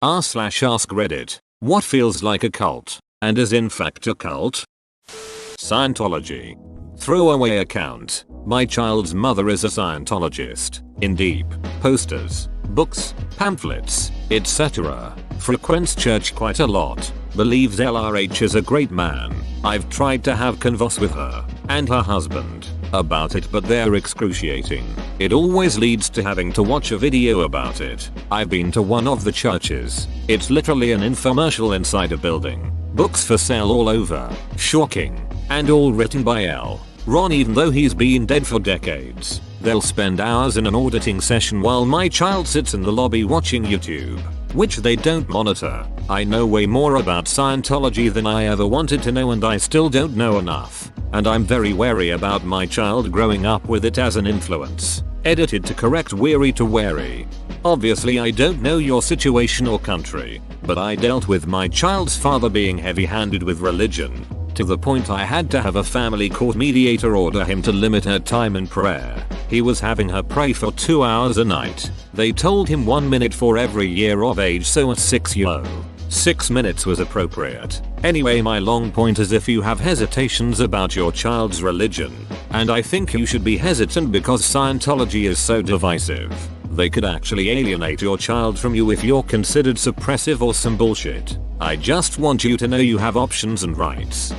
r/ask Reddit. What feels like a cult, and is in fact a cult? Scientology. Throwaway account. My child's mother is a Scientologist. In deep posters, books, pamphlets, etc. Frequents church quite a lot. Believes LRH is a great man. I've tried to have converse with her and her husband about it, but they're excruciating. It always leads to having to watch a video about it. I've been to one of the churches. It's literally an infomercial inside a building. Books for sale all over. Shocking. And all written by L. Ron, even though he's been dead for decades. They'll spend hours in an auditing session while my child sits in the lobby watching YouTube, which they don't monitor. I know way more about Scientology than I ever wanted to know, and I still don't know enough. And I'm very wary about my child growing up with it as an influence. Edited to correct weary to wary. Obviously I don't know your situation or country, but I dealt with my child's father being heavy-handed with religion, to the point I had to have a family court mediator order him to limit her time in prayer. He was having her pray for 2 hours a night. They told him 1 minute for every year of age, so at 6 minutes was appropriate. Anyway, my long point is, if you have hesitations about your child's religion, and I think you should be hesitant because Scientology is so divisive, they could actually alienate your child from you if you're considered suppressive or some bullshit. I just want you to know you have options and rights.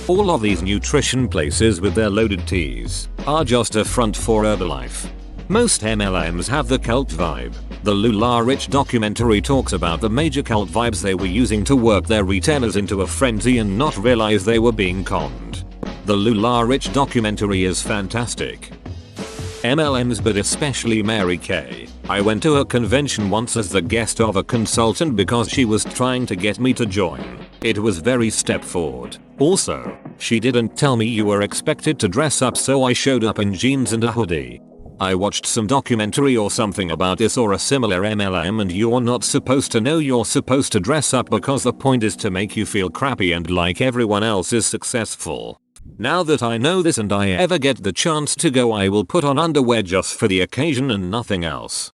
All of these nutrition places with their loaded teas are just a front for Herbalife. Most MLMs have the cult vibe. The LuLaRich documentary talks about the major cult vibes they were using to work their retailers into a frenzy and not realize they were being conned. The LuLaRich documentary is fantastic. MLMs, but especially Mary Kay. I went to a convention once as the guest of a consultant because she was trying to get me to join. It was very step forward. Also, she didn't tell me you were expected to dress up, so I showed up in jeans and a hoodie. I watched some documentary or something about this or a similar MLM, and you're not supposed to know you're supposed to dress up because the point is to make you feel crappy and like everyone else is successful. Now that I know this and I ever get the chance to go, I will put on underwear just for the occasion and nothing else.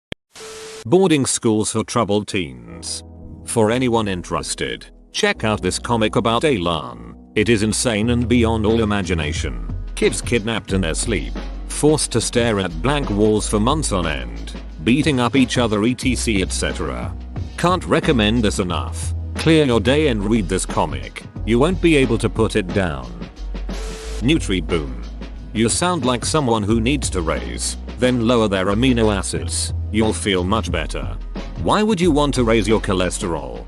Boarding schools for troubled teens. For anyone interested, check out this comic about Elan. It is insane and beyond all imagination. Kids kidnapped in their sleep, forced to stare at blank walls for months on end, beating up each other etc etc. Can't recommend this enough. Clear your day and read this comic. You won't be able to put it down. NutriBoom. You sound like someone who needs to raise, then lower their amino acids. You'll feel much better. Why would you want to raise your cholesterol?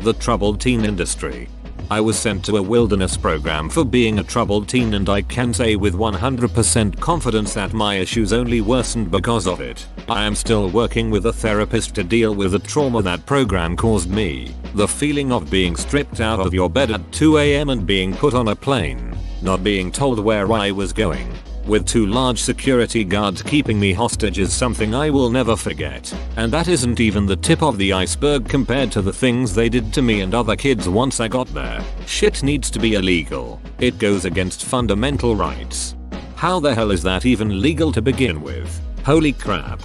The troubled teen industry. I was sent to a wilderness program for being a troubled teen, and I can say with 100% confidence that my issues only worsened because of it. I am still working with a therapist to deal with the trauma that program caused me. The feeling of being stripped out of your bed at 2 AM and being put on a plane, not being told where I was going, with 2 large security guards keeping me hostage, is something I will never forget. And that isn't even the tip of the iceberg compared to the things they did to me and other kids once I got there. Shit needs to be illegal. It goes against fundamental rights. How the hell is that even legal to begin with? Holy crap.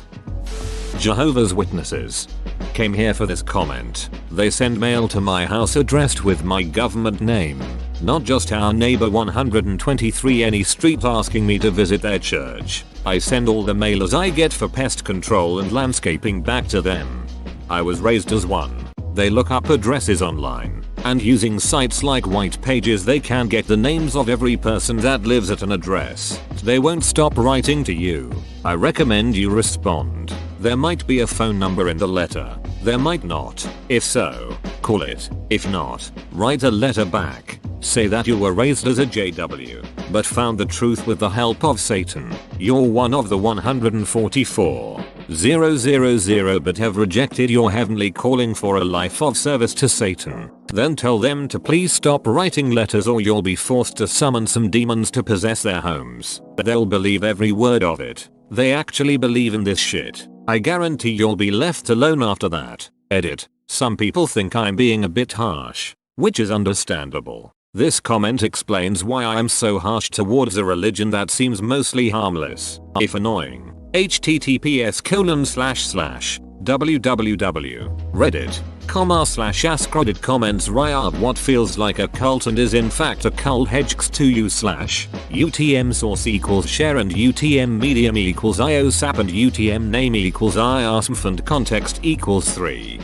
Jehovah's Witnesses. Came here for this comment. They send mail to my house addressed with my government name. Not just our neighbor 123 any street asking me to visit their church. I send all the mailers I get for pest control and landscaping back to them. I was raised as one. They look up addresses online, and using sites like White Pages they can get the names of every person that lives at an address. They won't stop writing to you. I recommend you respond. There might be a phone number in the letter. There might not. If so, call it. If not, write a letter back. Say that you were raised as a JW, but found the truth with the help of Satan. You're one of the 144,000 but have rejected your heavenly calling for a life of service to Satan. Then tell them to please stop writing letters or you'll be forced to summon some demons to possess their homes. They'll believe every word of it. They actually believe in this shit. I guarantee you'll be left alone after that. Edit. Some people think I'm being a bit harsh, which is understandable. This comment explains why I am so harsh towards a religion that seems mostly harmless, if annoying. https:// www.reddit.com/askreddit comments Ryab what feels like a cult and is in fact a cult hedgex2u/UTM source equals share and UTM medium equals IOSAP and UTM name equals IASMF and context equals 3.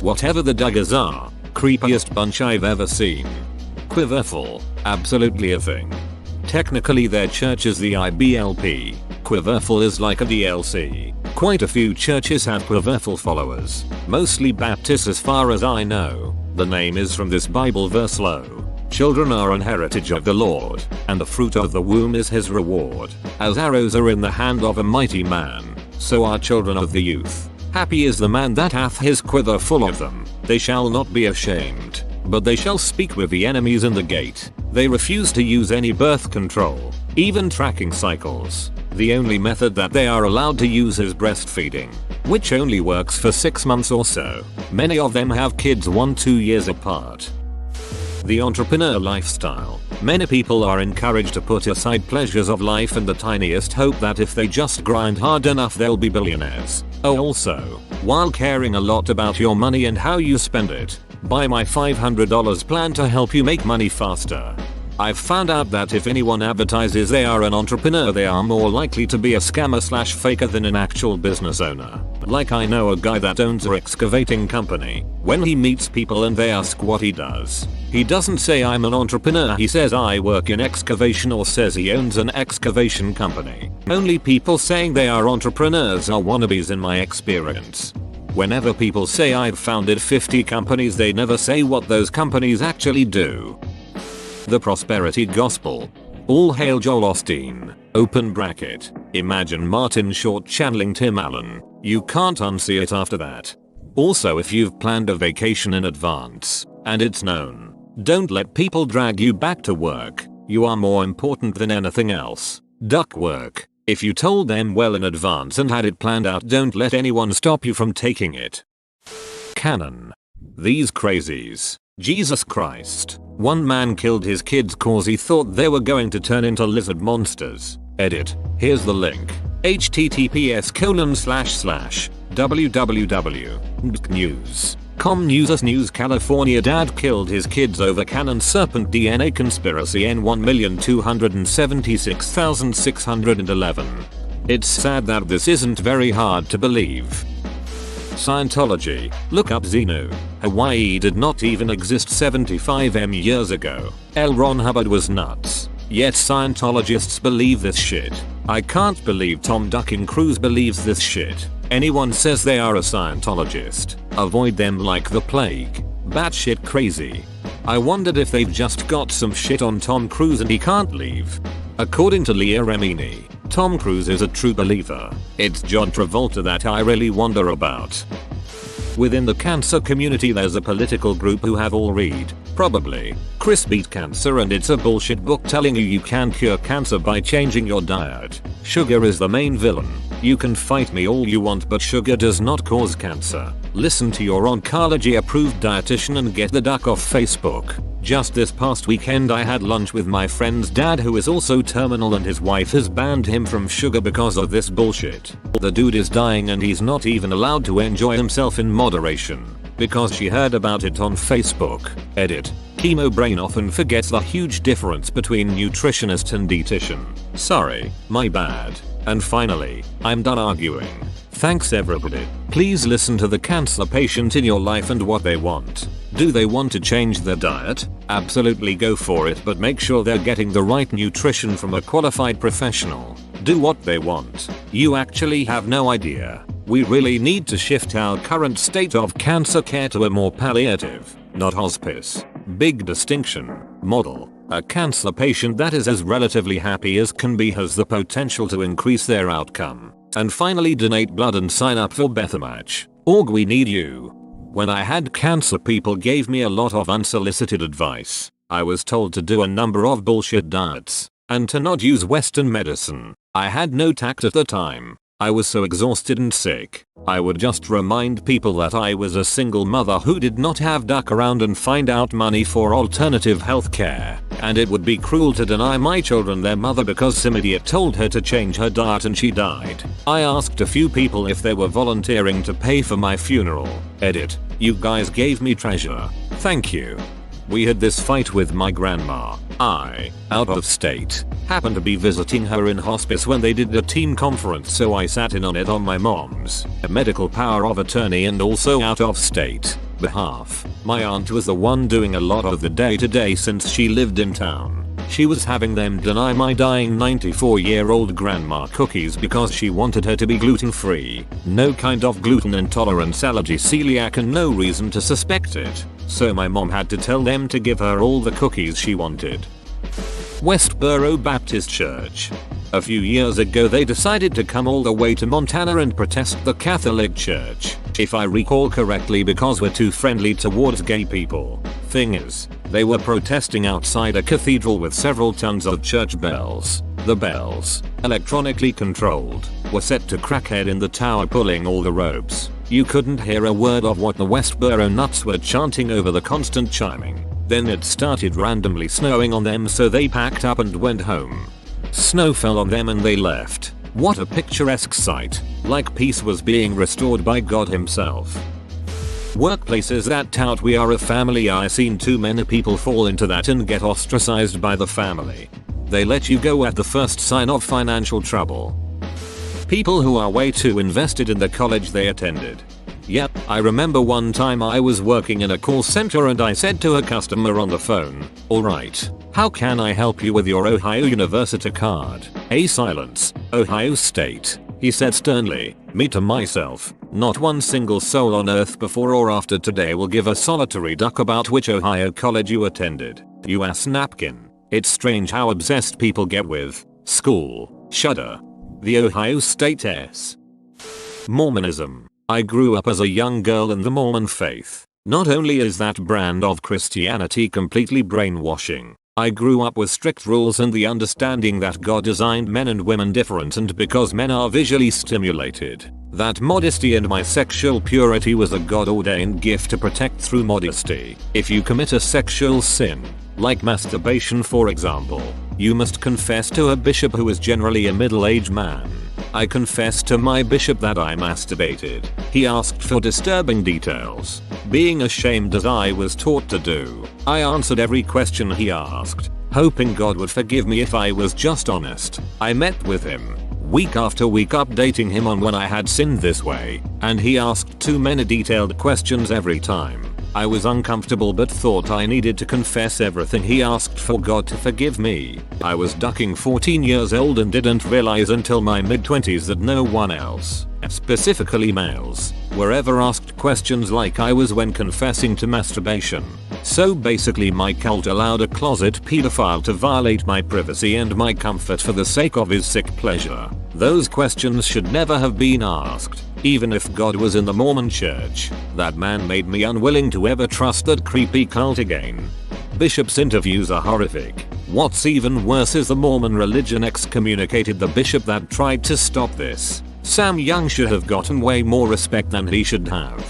Whatever the Duggars are, creepiest bunch I've ever seen. Quiverful, absolutely a thing. Technically their church is the IBLP. Quiverful is like a DLC. Quite a few churches have Quiverful followers, mostly Baptists as far as I know. The name is from this Bible verse low. Children are an heritage of the Lord, and the fruit of the womb is his reward. As arrows are in the hand of a mighty man, so are children of the youth. Happy is the man that hath his quiver full of them. They shall not be ashamed, but they shall speak with the enemies in the gate. They refuse to use any birth control, even tracking cycles. The only method that they are allowed to use is breastfeeding, which only works for 6 months or so. Many of them have kids 1-2 years apart. The entrepreneur lifestyle. Many people are encouraged to put aside pleasures of life in the tiniest hope that if they just grind hard enough they'll be billionaires. Oh, also, while caring a lot about your money and how you spend it, buy my $500 plan to help you make money faster. I've found out that if anyone advertises they are an entrepreneur they are more likely to be a scammer/faker than an actual business owner. Like I know a guy that owns an excavating company. When he meets people and they ask what he does, he doesn't say I'm an entrepreneur, he says I work in excavation or says he owns an excavation company. Only people saying they are entrepreneurs are wannabes in my experience. Whenever people say I've founded 50 companies they never say what those companies actually do. The prosperity gospel. All hail Joel Osteen. Open bracket. Imagine Martin Short channeling Tim Allen. You can't unsee it after that. Also, if you've planned a vacation in advance, and it's known, don't let people drag you back to work. You are more important than anything else. Duck work. If you told them well in advance and had it planned out, don't let anyone stop you from taking it. Canon. These crazies. Jesus Christ. One man killed his kids cause he thought they were going to turn into lizard monsters. Edit. Here's the link. https://www.news.com News California dad killed his kids over Canon serpent DNA conspiracy N1,276,611. It's sad that this isn't very hard to believe. Scientology. Look up Xenu. Hawaii did not even exist 75 years ago. L. Ron Hubbard was nuts. Yet Scientologists believe this shit. I can't believe Tom Ducking Cruise believes this shit. Anyone says they are a Scientologist, avoid them like the plague. Batshit crazy. I wondered if they've just got some shit on Tom Cruise and he can't leave. According to Leah Remini, Tom Cruise is a true believer. It's John Travolta that I really wonder about. Within the cancer community there's a political group who have all read, probably, Chris Beat Cancer and it's a bullshit book telling you can cure cancer by changing your diet. Sugar is the main villain. You can fight me all you want but sugar does not cause cancer. Listen to your oncology approved dietitian and get the duck off Facebook. Just this past weekend I had lunch with my friend's dad who is also terminal and his wife has banned him from sugar because of this bullshit. The dude is dying and he's not even allowed to enjoy himself in moderation because she heard about it on Facebook. Edit. Chemo brain often forgets the huge difference between nutritionist and dietitian. Sorry, my bad. And finally, I'm done arguing. Thanks everybody. Please listen to the cancer patient in your life and what they want. Do they want to change their diet? Absolutely go for it, but make sure they're getting the right nutrition from a qualified professional. Do what they want. You actually have no idea. We really need to shift our current state of cancer care to a more palliative, not hospice, big distinction, model. A cancer patient that is as relatively happy as can be has the potential to increase their outcome. And finally, donate blood and sign up for Bethamatch. Org, we need you. When I had cancer, people gave me a lot of unsolicited advice. I was told to do a number of bullshit diets and to not use Western medicine. I had no tact at the time. I was so exhausted and sick. I would just remind people that I was a single mother who did not have duck around and find out money for alternative healthcare, and it would be cruel to deny my children their mother because some idiot told her to change her diet and she died. I asked a few people if they were volunteering to pay for my funeral. Edit. You guys gave me treasure. Thank you. We had this fight with my grandma. I, out of state, happened to be visiting her in hospice when they did a team conference, so I sat in on it on my mom's medical power of attorney and also out of state behalf. My aunt was the one doing a lot of the day-to-day since she lived in town. She was having them deny my dying 94-year-old grandma cookies because she wanted her to be gluten-free. No kind of gluten intolerance, allergy, celiac, and no reason to suspect it. So my mom had to tell them to give her all the cookies she wanted. Westboro Baptist Church. A few years ago they decided to come all the way to Montana and protest the Catholic Church, if I recall correctly, because we're too friendly towards gay people. Thing is, they were protesting outside a cathedral with several tons of church bells. The bells, electronically controlled, were set to crackhead in the tower pulling all the ropes. You couldn't hear a word of what the Westboro nuts were chanting over the constant chiming. Then it started randomly snowing on them, so they packed up and went home. Snow fell on them and they left. What a picturesque sight, like peace was being restored by God himself. Workplaces that tout we are a family. I seen too many people fall into that and get ostracized by the family. They let you go at the first sign of financial trouble. People who are way too invested in the college they attended. Yep, I remember one time I was working in a call center and I said to a customer on the phone, "Alright, how can I help you with your Ohio University card?" A silence. "Ohio State," he said sternly. Me to myself, not one single soul on earth before or after today will give a solitary duck about which Ohio college you attended. You ass napkin. It's strange how obsessed people get with school. Shudder. The Ohio State S. Mormonism. I grew up as a young girl in the Mormon faith. Not only is that brand of Christianity completely brainwashing, I grew up with strict rules and the understanding that God designed men and women different, and because men are visually stimulated, that modesty and my sexual purity was a God-ordained gift to protect through modesty. If you commit a sexual sin, like masturbation for example, you must confess to a bishop who is generally a middle-aged man. I confessed to my bishop that I masturbated. He asked for disturbing details. Being ashamed as I was taught to do, I answered every question he asked, hoping God would forgive me if I was just honest. I met with him, week after week, updating him on when I had sinned this way, and he asked too many detailed questions every time. I was uncomfortable but thought I needed to confess everything he asked for God to forgive me. I was ducking 14 years old and didn't realize until my mid-20s that no one else, specifically males, were ever asked questions like I was when confessing to masturbation. So basically my cult allowed a closet pedophile to violate my privacy and my comfort for the sake of his sick pleasure. Those questions should never have been asked. Even if God was in the Mormon church, that man made me unwilling to ever trust that creepy cult again. Bishop's interviews are horrific. What's even worse is the Mormon religion excommunicated the bishop that tried to stop this. Sam Young should have gotten way more respect than he should have.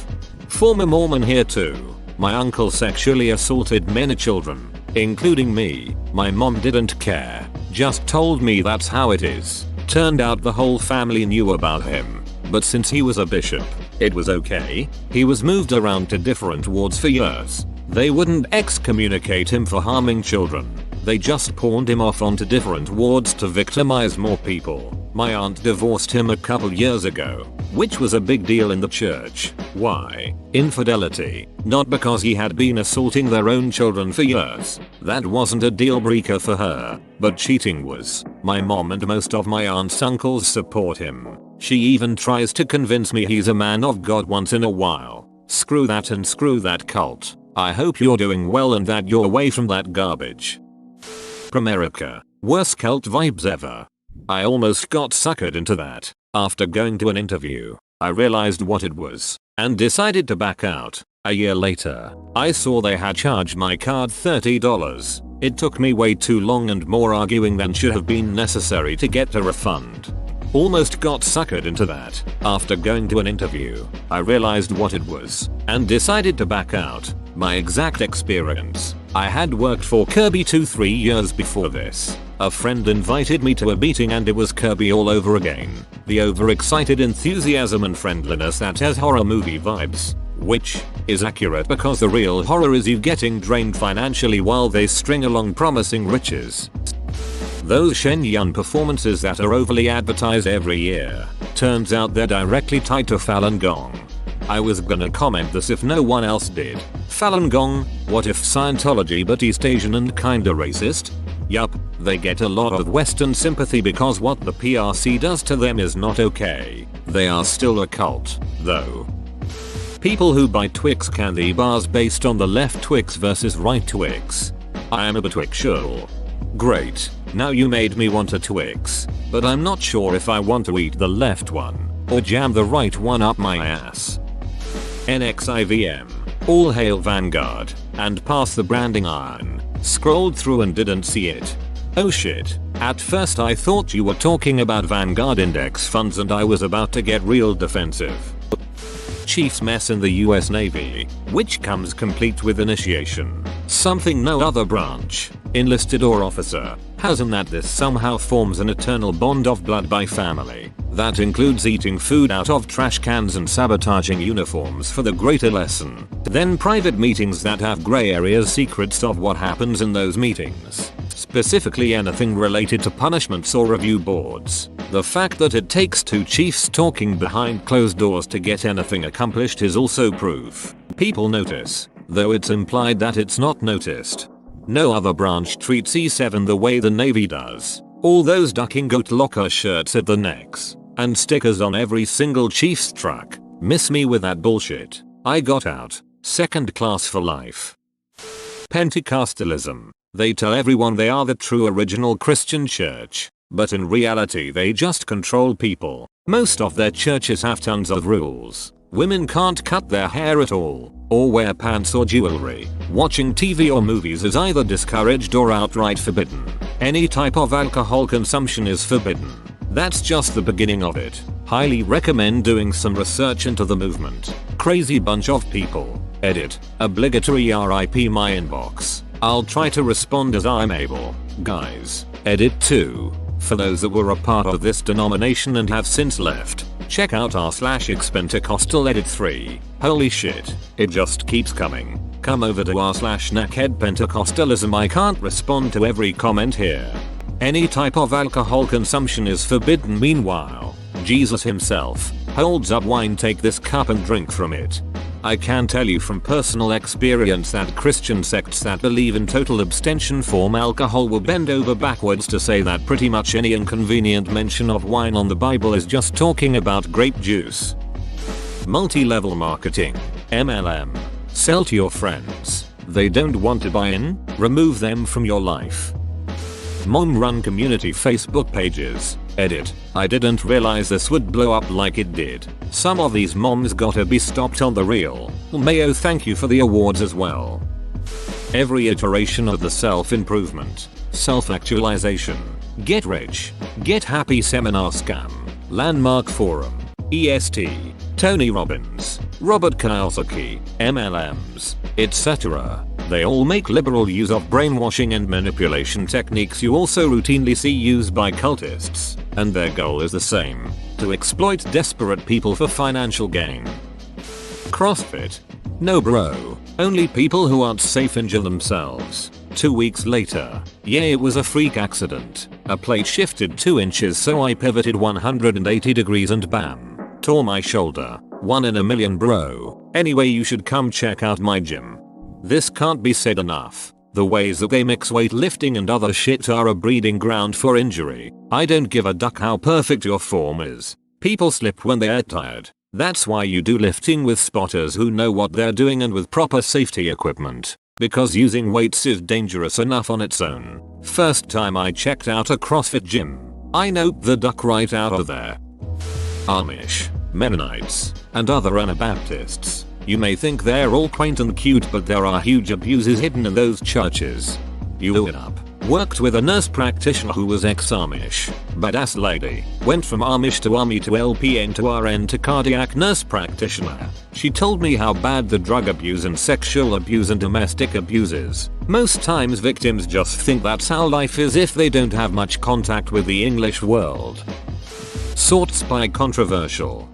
Former Mormon here too. My uncle sexually assaulted many children, including me. My mom didn't care, just told me that's how it is. Turned out the whole family knew about him. But since he was a bishop, it was okay. He was moved around to different wards for years. They wouldn't excommunicate him for harming children. They just pawned him off onto different wards to victimize more people. My aunt divorced him a couple years ago, which was a big deal in the church. Why? Infidelity. Not because he had been assaulting their own children for years. That wasn't a deal breaker for her, but cheating was. My mom and most of my aunt's uncles support him. She even tries to convince me he's a man of God once in a while. Screw that and screw that cult. I hope you're doing well and that you're away from that garbage. Promerica. Worst cult vibes ever. I almost got suckered into that. After going to an interview, I realized what it was, and decided to back out. A year later, I saw they had charged my card $30. It took me way too long and more arguing than should have been necessary to get a refund. Almost got suckered into that. After going to an interview, I realized what it was and decided to back out. My exact experience. I had worked for Kirby 2-3 years before this. A friend invited me to a meeting and it was Kirby all over again. The overexcited enthusiasm and friendliness that has horror movie vibes. Which is accurate because the real horror is you getting drained financially while they string along promising riches. Those Shen Yun performances that are overly advertised every year. Turns out they're directly tied to Falun Gong. I was gonna comment this if no one else did. Falun Gong, what if Scientology but East Asian and kinda racist? Yup, they get a lot of Western sympathy because what the PRC does to them is not okay. They are still a cult, though. People who buy Twix candy bars based on the left Twix versus right Twix. I am a Twixual. Great, now you made me want a Twix, but I'm not sure if I want to eat the left one or jam the right one up my ass. NXIVM. All hail Vanguard, and pass the branding iron. Scrolled through and didn't see it. Oh shit, at first I thought you were talking about Vanguard index funds and I was about to get real defensive. Chief's mess in the US Navy, which comes complete with initiation. Something no other branch, enlisted or officer, has, in that this somehow forms an eternal bond of blood by family. That includes eating food out of trash cans and sabotaging uniforms for the greater lesson. Then private meetings that have grey areas, secrets of what happens in those meetings. Specifically anything related to punishments or review boards. The fact that it takes two chiefs talking behind closed doors to get anything accomplished is also proof. People notice, though it's implied that it's not noticed. No other branch treats E7 the way the Navy does. All those ducking goat locker shirts at the necks and stickers on every single chief's truck. Miss me with that bullshit. I got out. Second class for life. Pentecostalism. They tell everyone they are the true original Christian church, but in reality they just control people. Most of their churches have tons of rules. Women can't cut their hair at all, or wear pants or jewelry. Watching TV or movies is either discouraged or outright forbidden. Any type of alcohol consumption is forbidden. That's just the beginning of it. Highly recommend doing some research into the movement. Crazy bunch of people. Edit. Obligatory RIP my inbox. I'll try to respond as I'm able. Guys. Edit 2. For those that were a part of this denomination and have since left, check out r/xpentecostal edit 3. Holy shit, it just keeps coming. Come over to r/neckheadpentecostalism. I can't respond to every comment here. Any type of alcohol consumption is forbidden. Meanwhile, Jesus himself holds up wine. Take this cup and drink from it. I can tell you from personal experience that Christian sects that believe in total abstention from alcohol will bend over backwards to say that pretty much any inconvenient mention of wine on the Bible is just talking about grape juice. Multi-level marketing. MLM. Sell to your friends. They don't want to buy in? Remove them from your life. Mom-run community Facebook pages. Edit. I didn't realize this would blow up like it did. Some of these moms gotta be stopped on the real. Mayo, thank you for the awards as well. Every iteration of the self-improvement, self-actualization, get rich, get happy seminar scam, Landmark Forum, EST, Tony Robbins, Robert Kiyosaki, MLMs, etc. They all make liberal use of brainwashing and manipulation techniques you also routinely see used by cultists, and their goal is the same: to exploit desperate people for financial gain. CrossFit? No bro, only people who aren't safe injure themselves. 2 weeks later, yeah, it was a freak accident. A plate shifted 2 inches so I pivoted 180 degrees and bam, tore my shoulder. 1 in a million bro. Anyway, you should come check out my gym. This can't be said enough. The ways that they mix weightlifting and other shit are a breeding ground for injury. I don't give a duck how perfect your form is. People slip when they're tired. That's why you do lifting with spotters who know what they're doing and with proper safety equipment. Because using weights is dangerous enough on its own. First time I checked out a CrossFit gym, I noped the duck right out of there. Amish, Mennonites, and other Anabaptists. You may think they're all quaint and cute, but there are huge abuses hidden in those churches. You look it up. Worked with a nurse practitioner who was ex-Amish. Badass lady. Went from Amish to Army to LPN to RN to cardiac nurse practitioner. She told me how bad the drug abuse and sexual abuse and domestic abuse is. Most times victims just think that's how life is if they don't have much contact with the English world. Sorts by controversial.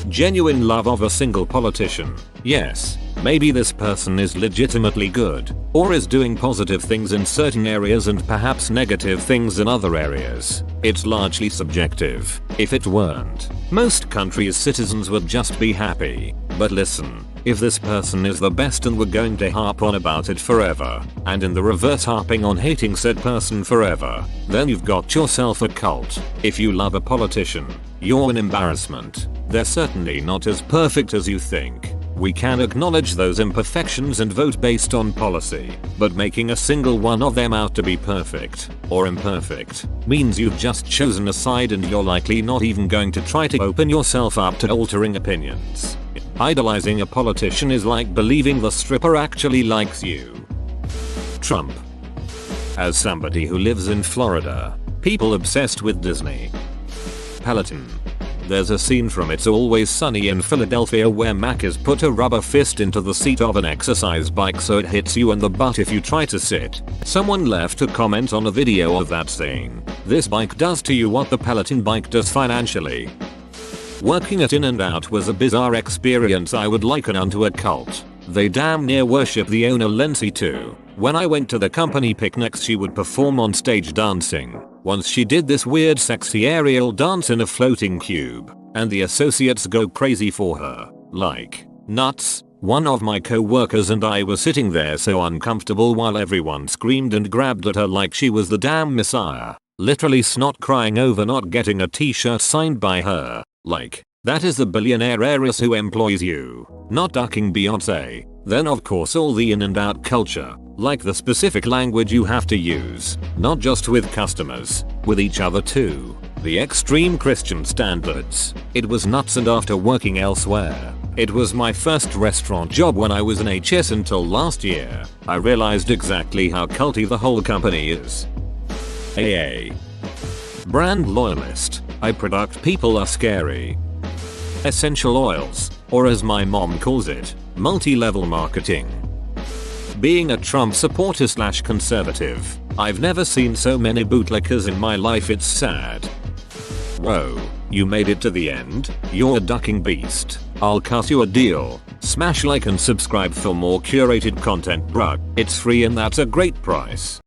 Genuine love of a single politician. Yes, maybe this person is legitimately good, or is doing positive things in certain areas and perhaps negative things in other areas. It's largely subjective. If it weren't, most countries' citizens would just be happy. But listen, if this person is the best and we're going to harp on about it forever, and in the reverse harping on hating said person forever, then you've got yourself a cult. If you love a politician, you're an embarrassment. They're certainly not as perfect as you think. We can acknowledge those imperfections and vote based on policy, but making a single one of them out to be perfect, or imperfect, means you've just chosen a side and you're likely not even going to try to open yourself up to altering opinions. Idolizing a politician is like believing the stripper actually likes you. Trump. As somebody who lives in Florida, people obsessed with Disney. Peloton. There's a scene from It's Always Sunny in Philadelphia where Mac has put a rubber fist into the seat of an exercise bike so it hits you in the butt if you try to sit. Someone left a comment on a video of that saying, "This bike does to you what the Peloton bike does financially." Working at In-N-Out was a bizarre experience I would liken unto a cult. They damn near worship the owner Lindsay too. When I went to the company picnics she would perform on stage dancing. Once she did this weird sexy aerial dance in a floating cube, and the associates go crazy for her. Like, nuts. One of my co-workers and I were sitting there so uncomfortable while everyone screamed and grabbed at her like she was the damn messiah. Literally snot crying over not getting a t-shirt signed by her. Like, that is the billionaire heiress who employs you, not ducking Beyonce. Then of course all the In-N-Out culture, like the specific language you have to use, not just with customers, with each other too. The extreme Christian standards. It was nuts, and after working elsewhere, it was my first restaurant job when I was an HS until last year, I realized exactly how culty the whole company is. AA. Brand loyalist. I product people are scary. Essential oils, or as my mom calls it, multi-level marketing. Being a Trump supporter / conservative, I've never seen so many bootlickers in my life, it's sad. Whoa, you made it to the end? You're a ducking beast. I'll cut you a deal. Smash like and subscribe for more curated content, bruh. It's free and that's a great price.